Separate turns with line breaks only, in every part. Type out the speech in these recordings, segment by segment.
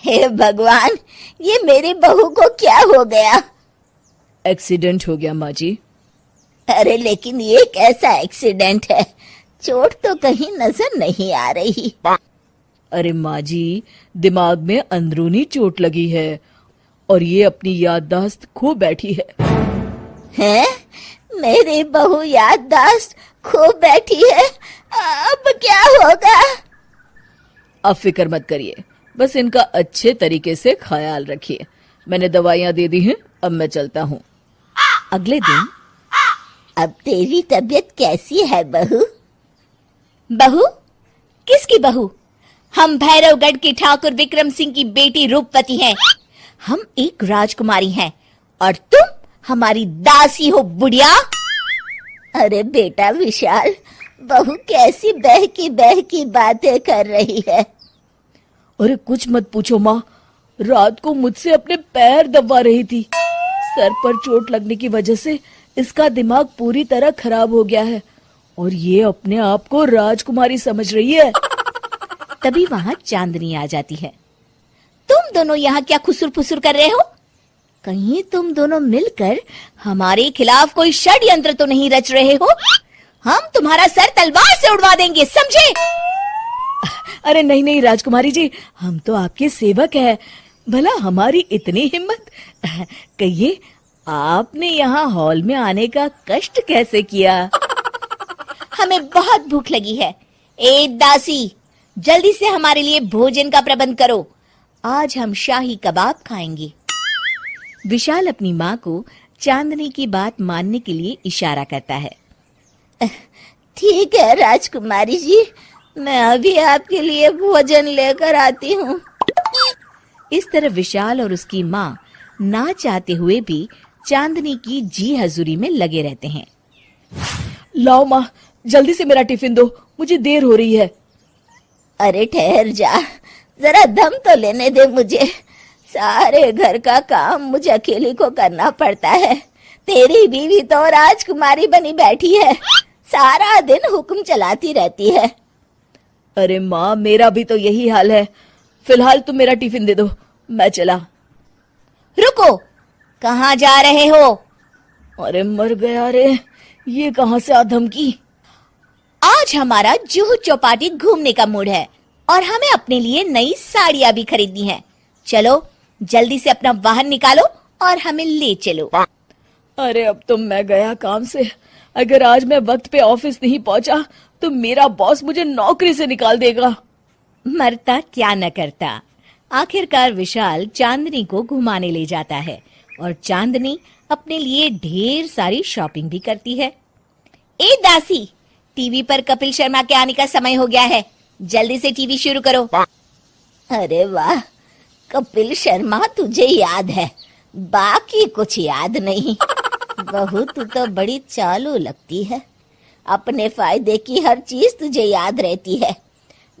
हे भगवान, ये मेरी बहू को क्या हो गया?
एक्सीडेंट हो गया माँ जी।
अरे लेकिन ये कैसा एक्सीडेंट है? चोट तो कहीं नजर नहीं आ रही।
अरे माँ जी, दिमाग में अंदरूनी चोट लगी है और ये अपनी याददाश्त खो बैठी है।
हैं? मेरी बहू याददाश्त खो बैठी है? अब क्या होगा?
आप फिक्र मत करिए, बस इनका अच्छे तरीके से ख्याल रखिए। मैंने दवाइयाँ दे दी हैं, अब मैं चलता हूँ।
अगले दिन, अब तेरी तबीयत कैसी है बहू? बहू? किसकी बहू? हम भैरवगढ़ के ठाकुर विक्रम सिंह की बेटी रूपवती हैं। हम एक राजकुमारी हैं और तुम हमारी दासी हो बुढ़िया। अरे बेटा विशाल, बहू कैसी बहकी बातें कर रही है।
अरे कुछ मत पूछो माँ, रात को मुझसे अपने पैर दबा रही थी। सर पर चोट लगने की वजह से इसका दिमाग पूरी तरह खराब हो गया है और ये अपने आप को राजकुमारी समझ रही है।
तभी वहां चांदनी आ जाती है। तुम दोनों यहाँ क्या खुसुर फुसुर कर रहे हो? कहीं तुम दोनों मिलकर हमारे खिलाफ कोई षड्यंत्र तो नहीं रच रहे हो? हम तुम्हारा सर तलवार से उड़वा देंगे, समझे?
अरे नहीं नहीं राजकुमारी जी, हम तो आपके सेवक हैं। भला हमारी इतनी हिम्मत? कहिए, आपने यहाँ हॉल में आने का कष्ट कैसे किया? हमें बहुत भूख लगी है। ए दासी, जल्दी से हमारे लिए भोजन का प्रबंध करो। आज हम शाही कबाब खाएंगे। विशाल अपनी माँ को चांदनी की बात मानने के लिए इशारा करता है। ठीक है राजकुमारी जी, मैं अभी आपके लिए भोजन लेकर आती हूँ। इस तरह विशाल और उसकी माँ ना चाहते हुए भी चांदनी की जी हजूरी में लगे रहते हैं। लाओ माँ, जल्दी से मेरा टिफिन दो, मुझे देर हो रही है। अरे ठहर जा, जरा दम तो लेने दे मुझे। सारे घर का काम मुझे अकेली को करना पड़ता है। तेरी बीवी तो राजकुमारी बनी बैठी है, सारा दिन हुक्म चलाती रहती है। अरे माँ, मेरा भी तो यही हाल है। फिलहाल तुम मेरा टिफिन दे दो, मैं चला। रुको, कहाँ जा रहे हो? अरे मर गया रे, ये कहाँ से आ धमकी? आज हमारा जुहू चौपाटी घूमने का मूड है और हमें अपने लिए नई साड़ियाँ भी खरीदनी है। चलो जल्दी से अपना वाहन निकालो और हमें ले चलो। अरे अब तो मैं गया काम से। अगर आज मैं वक्त पे ऑफिस नहीं पहुंचा तो मेरा बॉस मुझे नौकरी से निकाल देगा। मरता क्या न करता। आखिरकार विशाल चांदनी को घुमाने ले जाता है और चांदनी अपने लिए ढेर सारी शॉपिंग भी करती है। ए दासी, टीवी पर कपिल शर्मा के आने का समय हो गया है, जल्दी से टीवी शुरू करो। अरे वाह, कपिल शर्मा तुझे याद है, बाकी कुछ याद नहीं। बहू तू तो बड़ी चालू लगती है, अपने फायदे की हर चीज तुझे याद रहती है।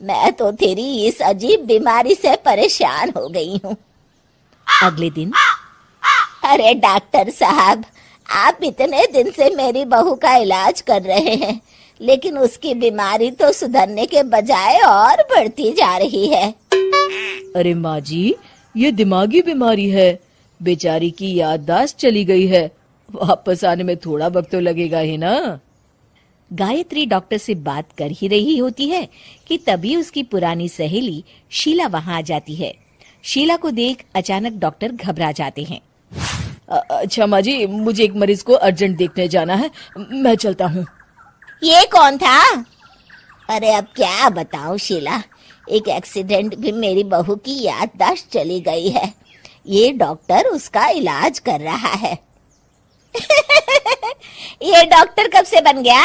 मैं तो तेरी इस अजीब बीमारी से परेशान हो गई हूँ। अगले दिन, अरे डॉक्टर साहब, आप इतने दिन से मेरी बहू का इलाज कर रहे हैं, लेकिन उसकी बीमारी तो सुधरने के बजाय और बढ़ती जा रही है। अरे माँ जी, ये दिमागी बीमारी है, बेचारी की याददाश्त चली गई है, वापस आने में थोड़ा वक्त तो लगेगा ही ना। गायत्री डॉक्टर से बात कर ही रही होती है कि तभी उसकी पुरानी सहेली शीला वहां आ जाती है। शीला को देख अचानक डॉक्टर घबरा जाते हैं। अच्छा माँ जी, मुझे एक मरीज को अर्जेंट देखने जाना है, मैं चलता हूँ। ये कौन था? अरे अब क्या बताऊं शीला, एक एक्सीडेंट भी मेरी बहू की याददाश्त चली गई है। ये डॉक्टर उसका इलाज कर रहा है। ये डॉक्टर कब से बन गया?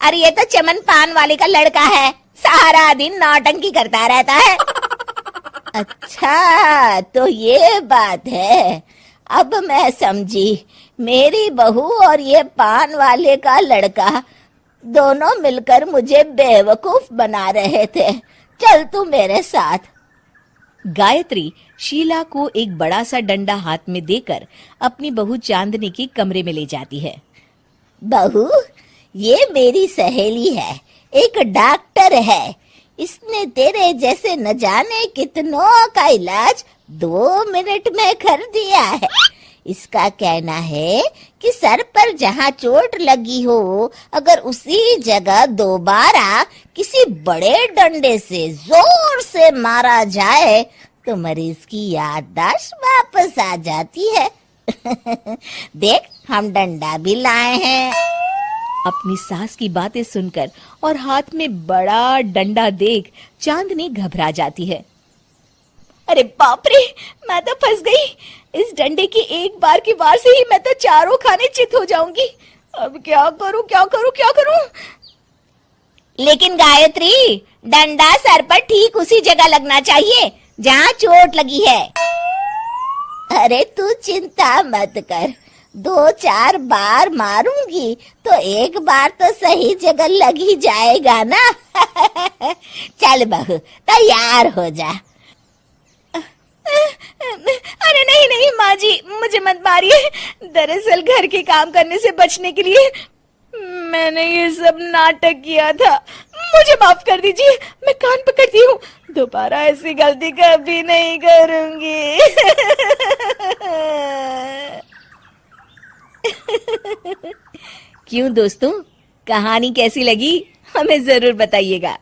अरे ये तो चमन पान वाले का लड़का है, सारा दिन नौटंकी करता रहता है। अच्छा तो ये बात है, अब मैं समझी। मेरी बहू और ये पान वाले का लड़का दोनों मिलकर मुझे बेवकूफ बना रहे थे। चल तू मेरे साथ। गायत्री शीला को एक बड़ा सा डंडा हाथ में देकर अपनी बहू चांदनी के कमरे में ले जाती है। बहू, ये मेरी सहेली है, एक डॉक्टर है।
इसने तेरे जैसे न जाने कितनों का इलाज 2 मिनट में कर दिया है। इसका कहना है कि सर पर जहाँ चोट लगी हो, अगर उसी जगह दोबारा किसी बड़े डंडे से जोर से मारा जाए तो मरीज की याददाश्त वापस आ जाती है। देख, हम डंडा भी लाए हैं।
अपनी सास की बातें सुनकर और हाथ में बड़ा डंडा देख चांदनी घबरा जाती है। अरे बाप रे, मैं तो फंस गई। इस डंडे की एक बार की वार से ही मैं तो चारों खाने चित हो जाऊंगी। अब क्या करूं, क्या करूं, क्या करूं?
लेकिन गायत्री, डंडा सर पर ठीक उसी जगह लगना चाहिए जहाँ चोट लगी है। अरे तू चिंता मत कर, 2-4 बार मारूंगी तो एक बार तो सही जगह लग ही जाएगा ना। चल बहू, तैयार हो जा।
अरे नहीं नहीं माँ जी, मुझे मत मारिए। दरअसल घर के काम करने से बचने के लिए मैंने ये सब नाटक किया था। मुझे माफ कर दीजिए, मैं कान पकड़ती हूँ। दोबारा ऐसी गलती कभी नहीं करूंगी। क्यों दोस्तों, कहानी कैसी लगी हमें जरूर बताइएगा।